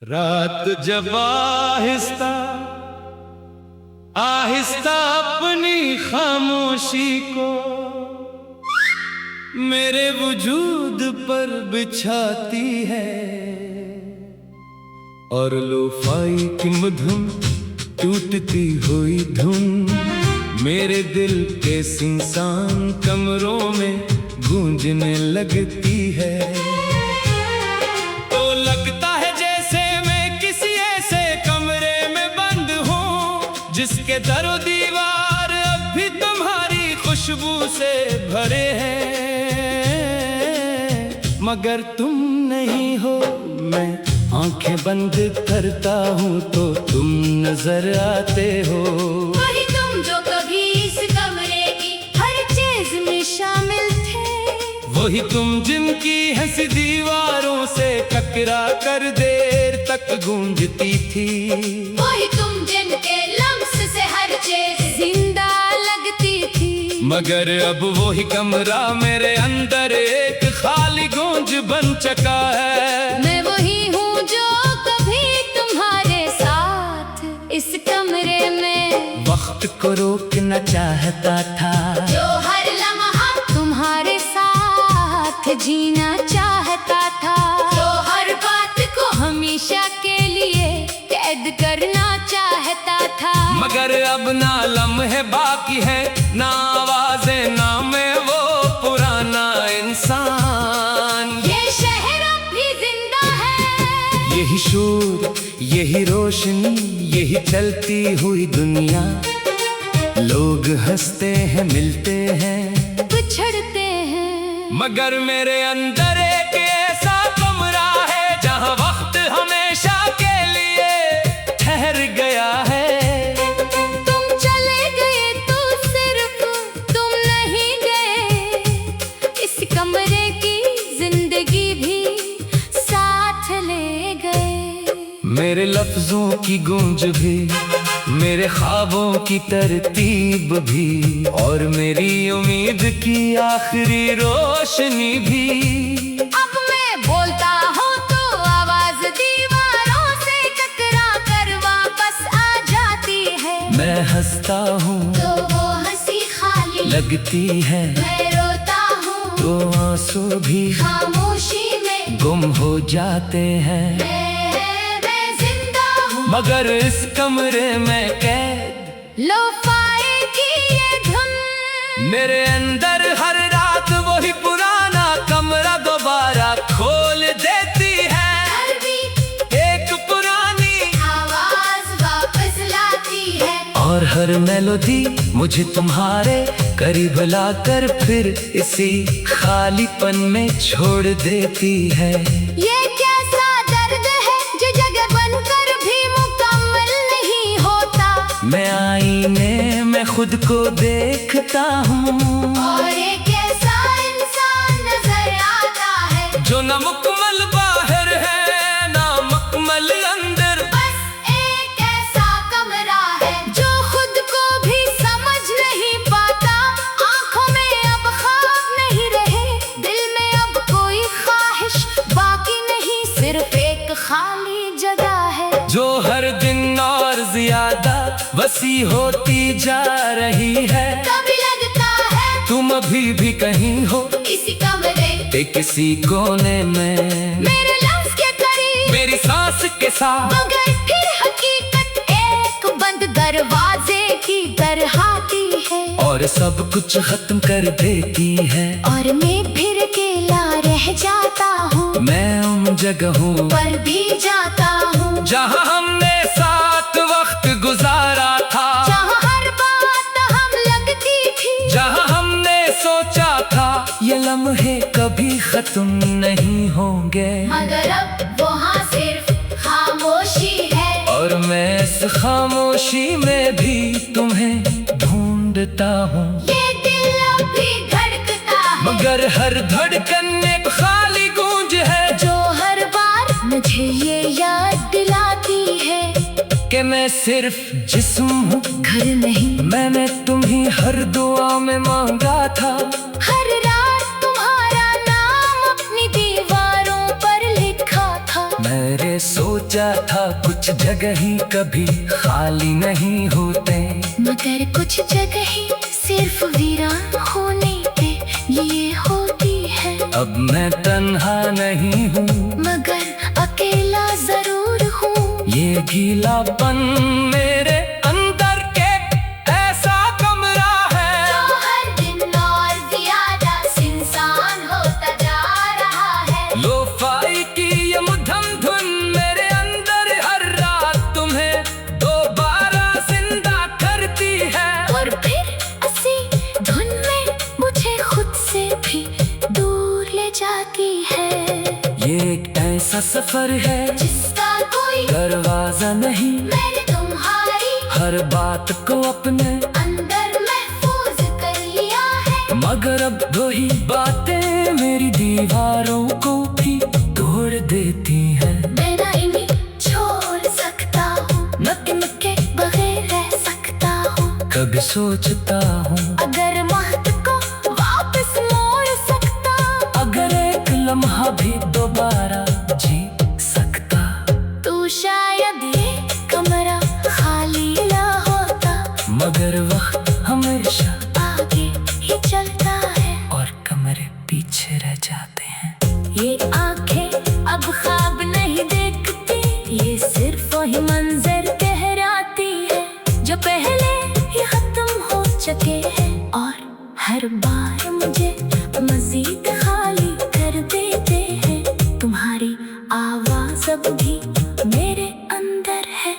रात जब आहिस्ता आहिस्ता अपनी खामोशी को मेरे वजूद पर बिछाती है और लोफाई की मधुन टूटती हुई धुन मेरे दिल के सुनसान कमरों में गूंजने लगती है। तो लगता है जैसे मैं किसी ऐसे कमरे में बंद हूँ जिसके दरो दीवार अब भी तुम्हारी खुशबू से भरे हैं, मगर तुम नहीं हो। मैं आंखें बंद करता हूँ तो तुम नजर आते हो। वही तुम जो कभी इस कमरे की हर चीज में शामिल थे, वही तुम जिनकी हंसी दीवारों से टकरा कर देर तक गूंजती थी, वही तुम जिनके लम्स से हर चीज जिंदा लगती थी। मगर अब वही कमरा मेरे अंदर एक खाली गूंज बन चुका है। मैं वही हूँ जो कभी तुम्हारे साथ इस कमरे में वक्त को रोकना चाहता था, जो हर लम्हा तुम्हारे साथ जीना चाहता था, जो हर बात को हमेशा के लिए कैद करना चाहता था। मगर अब ना लम्हे बाकी है, ना आवाजें, ना मैं वो पुराना इंसान। ये शहर अब भी जिंदा है, यही शोर, यही रोशनी, यही चलती हुई दुनिया। लोग हंसते हैं, मिलते हैं, बिछड़ते हैं, मगर मेरे अंदर एक ऐसा कमरा है जहाँ वक्त हमेशा के लिए ठहर गया है। तुम चले गए तो सिर्फ तुम नहीं गए, इस कमरे की जिंदगी भी साथ ले गए। मेरे लफ्जों की गूंज भी, मेरे ख्वाबों की तरतीब भी, और मेरी उम्मीद की आखिरी रोशनी भी। अब मैं बोलता हूँ तो आवाज दीवारों से टकरा कर वापस आ जाती है। मैं हंसता हूँ तो वो हंसी खाली लगती है, मैं रोता हूँ तो आंसू भी खामोशी में गुम हो जाते हैं। मैं जिंदा हूँ, मगर इस कमरे में कैद लोफाई की ये धुन मेरे अंदर हर रात वही पुराना कमरा दोबारा खोल देती है। हर बीट एक पुरानी आवाज वापस लाती है, और हर मेलोडी मुझे तुम्हारे करीब लाकर फिर इसी खालीपन में छोड़ देती है। ये कैसा दर्द है जो जगह बनकर भी मुकम्मल नहीं होता। मैं आईने में खुद को देखता हूँ, और एक ऐसा इंसान नजर आता है, जो न मुकम्मल बाहर है ना मुकम्मल अंदर। बस एक ऐसा कमरा है जो खुद को भी समझ नहीं पाता। आंखों में अब ख्वाब नहीं रहे, दिल में अब कोई ख्वाहिश बाकी नहीं, सिर्फ एक खाली जगह है जो हर दिन और ज्यादा वसी होती जा रही है। कभी लगता है तुम अभी भी कहीं हो इसी कमरे के किसी कोने में, मेरे लफ्ज के करीब, मेरी सांस के साथ। मगर फिर हकीकत एक बंद दरवाजे की तरह आती है, और सब कुछ खत्म कर देती है। और मैं फिर अकेला रह जाता हूँ, मैं उन जगहों पर भी जाता हूँ जहाँ हमने साथ वक्त गुजारा था, जहाँ हर बात हम लगती थी, जहाँ हमने सोचा था ये लम्हे कभी खत्म नहीं होंगे। मगर अब वहाँ सिर्फ खामोशी है, और मैं इस खामोशी में भी तुम्हें ढूंढता हूँ। ये दिल अब भी धड़कता है, मगर हर धड़कन एक खाली गूंज है जो हर बार मुझे ये याद दिलाती है कि मैं सिर्फ जिस्म हूँ, घर नहीं। मैंने तुम्हें हर दुआ में मांगा था। हर रात तुम्हारा नाम अपनी दीवारों पर लिखा था, मेरे सोचा था कुछ जगह ही कभी खाली नहीं होते, मगर कुछ जगह ही सिर्फ वीरान होने के लिए होती है। अब मैं तन्हा नहीं हूँ मगर अकेला जरूर हूँ। ये गीलापन मेरे अंदर के ऐसा कमरा है जो हर दिन और ज्यादा इंसान होता जा रहा है। लोफाई की ये मध्यम धुन मेरे अंदर हर रात तुम्हें दोबारा जिंदा करती है, और फिर इसी धुन में मुझे खुद से भी दूर ले जाती है। ये एक ऐसा सफर है जिसका कोई दरवाजा नहीं, मैंने तुम्हारी हर बात को अपने अंदर महफूज कर लिया है। मगर अब दो ही बातें मेरी दीवारों को भी तोड़ देती है। मैं ना इन्हें छोड़ सकता हूँ, न इनके बगैर रह सकता हूँ। कभी सोचता हूँ अगर महत को वापस मोड़ सकता, अगर एक लम्हा भी दोबारा जी सकता, तो शायद ये कमरा खाली ना होता। मगर वक्त हमेशा आगे ही चलता है और कमरे पीछे रह जाते हैं। ये आंखें अब ख्वाब नहीं देखती, ये सिर्फ वही मंजर कहराती है जो पहले ही खत्म हो चुके हैं, और हर बार मुझे मजीद खाली कर देते हैं। तुम्हारी आवाज अब भी मेरे अंदर है,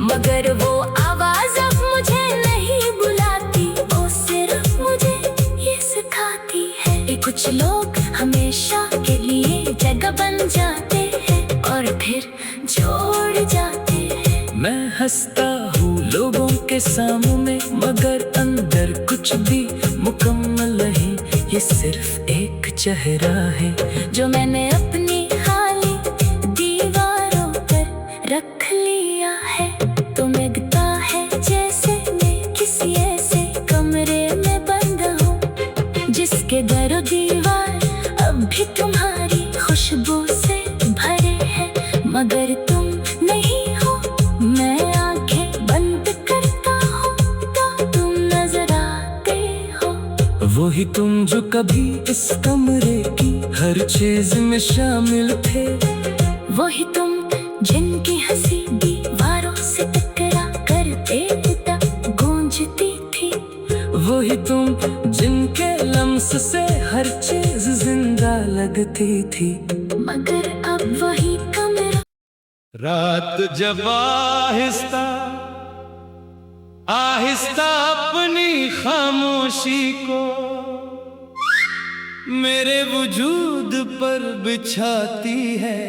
मगर वो आवाज अब मुझे नहीं बुलाती, वो सिर्फ मुझे ये सिखाती है कि कुछ लोग हमेशा के लिए जगह बन जाते हैं और फिर छोड़ जाते हैं। मैं हंसता हूँ लोगों के सामने, मगर अंदर कुछ भी मुकम्मल नहीं। ये सिर्फ एक चेहरा है जो मैंने अपनी खाली दीवारों पर रख लिया है। तो लगता है जैसे मैं किसी ऐसे कमरे में बंद हूँ, जिसके दर दीवार अब भी तुम्हारी खुशबू से भरे हैं, मगर तुम नहीं हो। मैं आंखें बंद करता हूँ तो तुम नजर आते हो। वही तुम जो कभी इस कमरे की हर चीज में शामिल थे, वही तुम जिनकी हंसी दीवारों से टकरा कर देवता गूंजती थी। वही तुम जिनके लम्स से हर चीज जिंदा लगती थी। मगर अब वही कमरा। रात जब आहिस्ता आहिस्ता अपनी खामोशी को मेरे वजूद पर बिछाती है,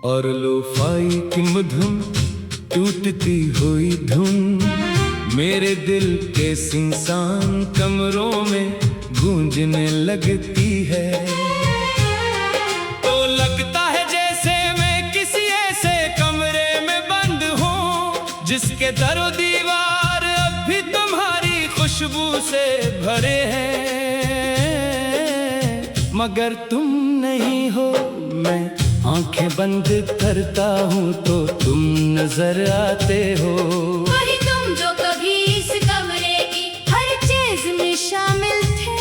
और लोफाई की मधुम टूटती हुई धुन मेरे दिल के सुनसान कमरों में गूंजने लगती है। तो लगता है जैसे मैं किसी ऐसे कमरे में बंद हूँ, जिसके दरो दीवार अब भी तुम्हारी खुशबू से भरे हैं, मगर तुम नहीं हो। मैं आंखें बंद करता हूँ तो तुम नजर आते हो। वही तुम जो कभी इस कमरे की हर चीज में शामिल थे,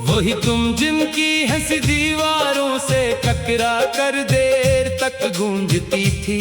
वही तुम जिनकी हंसी दीवारों से टकरा कर देर तक गूंजती थी।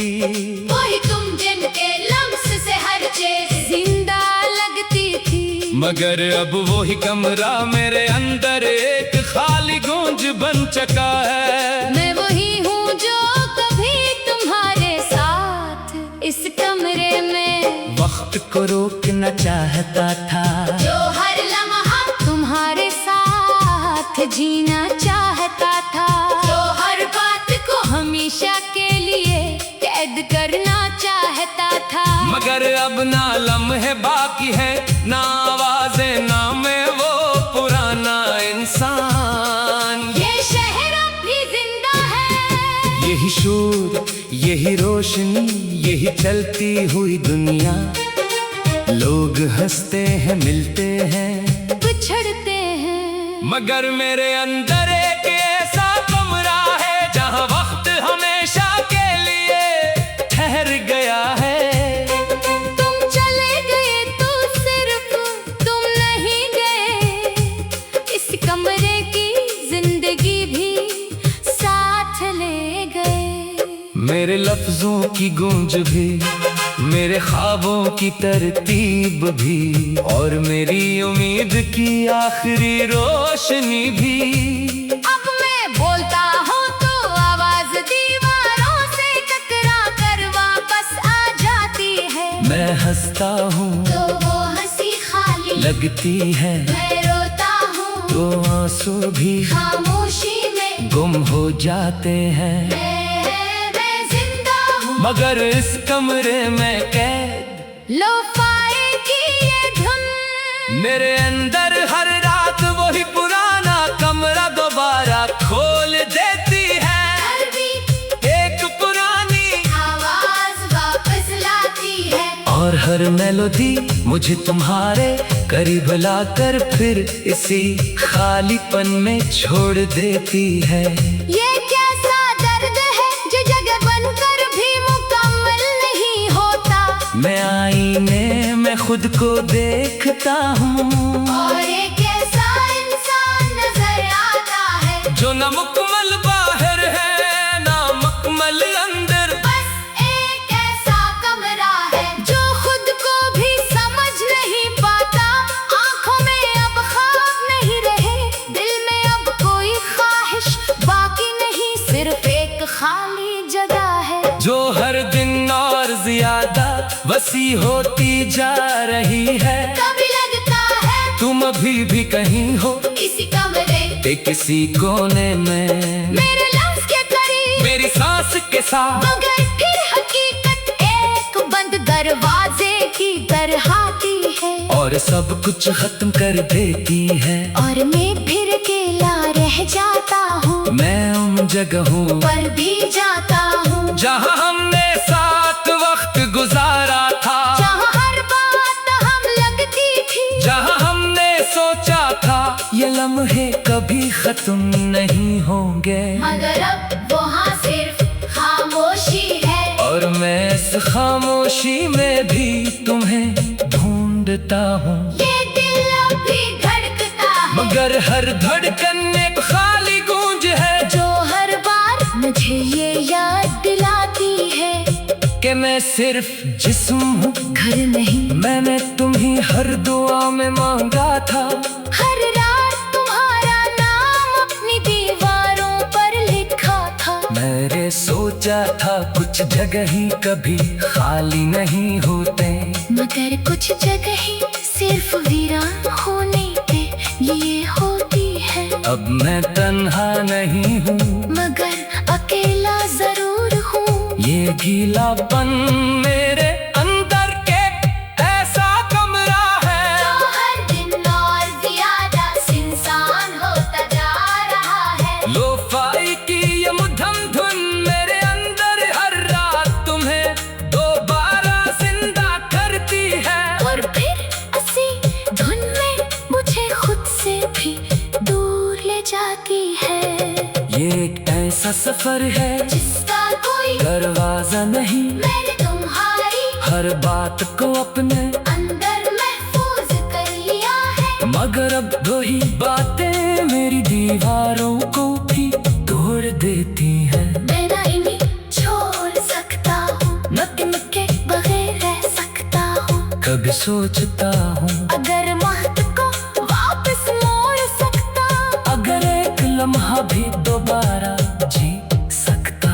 वही तुम जिनके लम्स से हर चीज जिंदा लगती थी। मगर अब वही कमरा मेरे अंदर एक खाली गूंज बन चुका है। मैं वही हूँ जो कभी तुम्हारे साथ इस कमरे में वक्त को रोकना चाहता था, जो हर लम्हा तुम्हारे साथ जीना चाहता था, जो हर बात को हमेशा के लिए कैद करना चाहता था। मगर अब ना लम्हे बाकी है, ना आवाजें, ना मैं वो पुराना इंसान। ये शहर अब भी जिंदा है, यही शोर, यही रोशनी, यही चलती हुई दुनिया। लोग हंसते हैं, मिलते हैं, बिछड़ते हैं, मगर मेरे अंदर एक ऐसा कमरा है जहाँ वक्त हमेशा मेरे लफ्जों की गूंज भी, मेरे ख्वाबों की तरतीब भी, और मेरी उम्मीद की आखिरी रोशनी भी। अब मैं बोलता हूँ तो आवाज दीवारों से टकरा कर वापस आ जाती है। मैं हंसता हूँ तो वो हंसी खाली लगती है, मैं रोता हूँ तो आंसू भी खामोशी में गुम हो जाते हैं। मैं जिंदा हूँ मगर इस कमरे में कैद लो-फाई की ये धुन मेरे अंदर हर रात वही पुराना कमरा दोबारा खोल देती है। हर बीट एक पुरानी आवाज वापस लाती है। और हर मेलोडी मुझे तुम्हारे करीब लाकर फिर इसी खालीपन में छोड़ देती है। ये कैसा दर्द है जो जगह बनकर भी मुकम्मल नहीं होता। मैं आईने में खुद को देखता हूँ, और एक ऐसा इंसान नजर आता है जो न मुकम्मल बाहर है ना मुकम्मल अंदर। बस एक ऐसा कमरा है जो खुद को भी समझ नहीं पाता। आंखों में अब ख्वाब नहीं रहे, दिल में अब कोई ख्वाहिश बाकी नहीं, सिर्फ एक खाली जगह है जो हर दिन और ज्यादा वसी होती जा रही है। कभी लगता है तुम अभी भी कहीं हो इसी कमरे ते किसी कोने में, मेरे लफ्ज के करीब, मेरी सांस के साथ। मगर फिर हकीकत एक बंद दरवाजे की तरह आती है। और सब कुछ खत्म कर देती है। और मैं फिर अकेला रह जाता हूँ, मैं उन जगहों पर भी जाता हूँ जहाँ हमने साथ वक्त गुजारा था, जहाँ हर बात हम लगती थी, जहाँ हमने सोचा था ये लम्हे कभी खत्म नहीं होंगे। मगर अब वहाँ सिर्फ खामोशी है। और मैं इस खामोशी में भी तुम्हें ढूंढता हूँ, ये दिल अब भी धड़कता है, मगर हर धड़कन एक खाली गूंज है जो हर बार मुझे ये याद दिलाती है कि मैं सिर्फ जिस्म हूँ, घर नहीं। मैंने तुम्ही हर दुआ में मांगा था। हर रात तुम्हारा नाम अपनी दीवारों पर लिखा था। मैंने सोचा था कुछ जगह ही कभी खाली नहीं होते, मगर कुछ जगह ही सिर्फ वीरान होने के लिए होती है। अब मैं तन्हा नहीं हूँ, मगर अकेला जरूर हूँ। ये गीलापन मेरे अंदर के ऐसा कमरा है जो हर दिन और ज्यादा इंसान होता जा रहा है। लो-फाई की ये मधुर धुन मेरे अंदर हर रात तुम्हें दोबारा जिंदा करती है। और फिर इसी धुन में मुझे खुद से भी दूर ले जाती है। ये एक ऐसा सफर है जिसका कोई दरवाजा नहीं, मैंने तुम्हारी हर बात को अपने अंदर महफूज कर लिया है। मगर अब वही बातें मेरी दीवारों को भी तोड़ देती है। मैं ना इन्हें छोड़ सकता हूँ, न इनके बगैर रह सकता हूँ। कभी सोचता हूँ अगर वक्त को वापस मोड़ सकता, अगर एक लम्हा भी दोबारा जी सकता,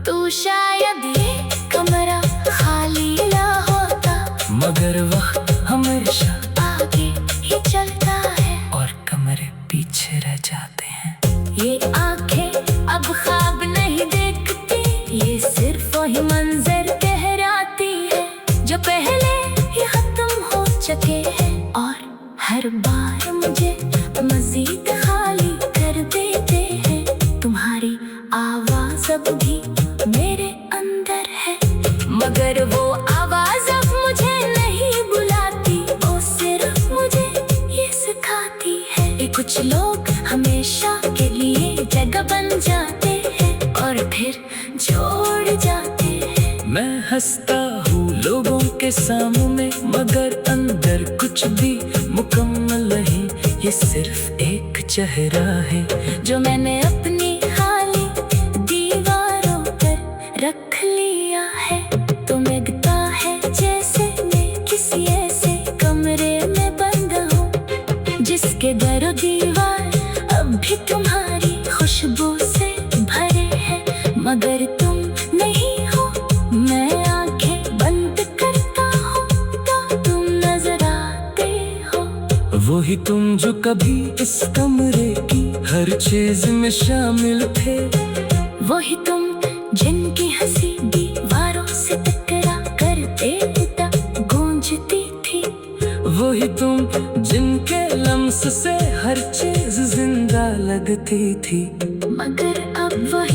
तो शायद ये कमरा खाली ना होता। मगर वक्त हमेशा आगे ही चलता है और कमरे पीछे रह जाते हैं। ये आंखें अब ख्वाब नहीं देखती, ये सिर्फ वही मंजर कहराती है जो पहले ही खत्म हो चुके हैं। और हर बार मुझे मजीद खाली कर देते हैं। तुम्हारी आवाज अब भी मेरे अंदर है, मगर वो आवाज अब मुझे नहीं बुलाती, वो सिर्फ मुझे ये सिखाती है कि कुछ लोग हमेशा के लिए जगह बन जाते हैं और फिर छोड़ जाते हैं। मैं हंसता हूँ लोगों के सामने, मगर अंदर कुछ भी मुकम्मल नहीं। ये सिर्फ एक चेहरा है जो मैंने अपनी खाली दीवारों पर रख नहीं हो। मैं आंखें बंद करता हूँ तो तुम नजर आते हो। वही तुम जो कभी इस कमरे की हर चीज में शामिल थे। वही तुम जिनकी हंसी दीवारों से टकरा कर बेहुदा गूंजती थी। वही तुम जिनके लम्स से हर चीज जिंदा लगती थी। मगर अब वही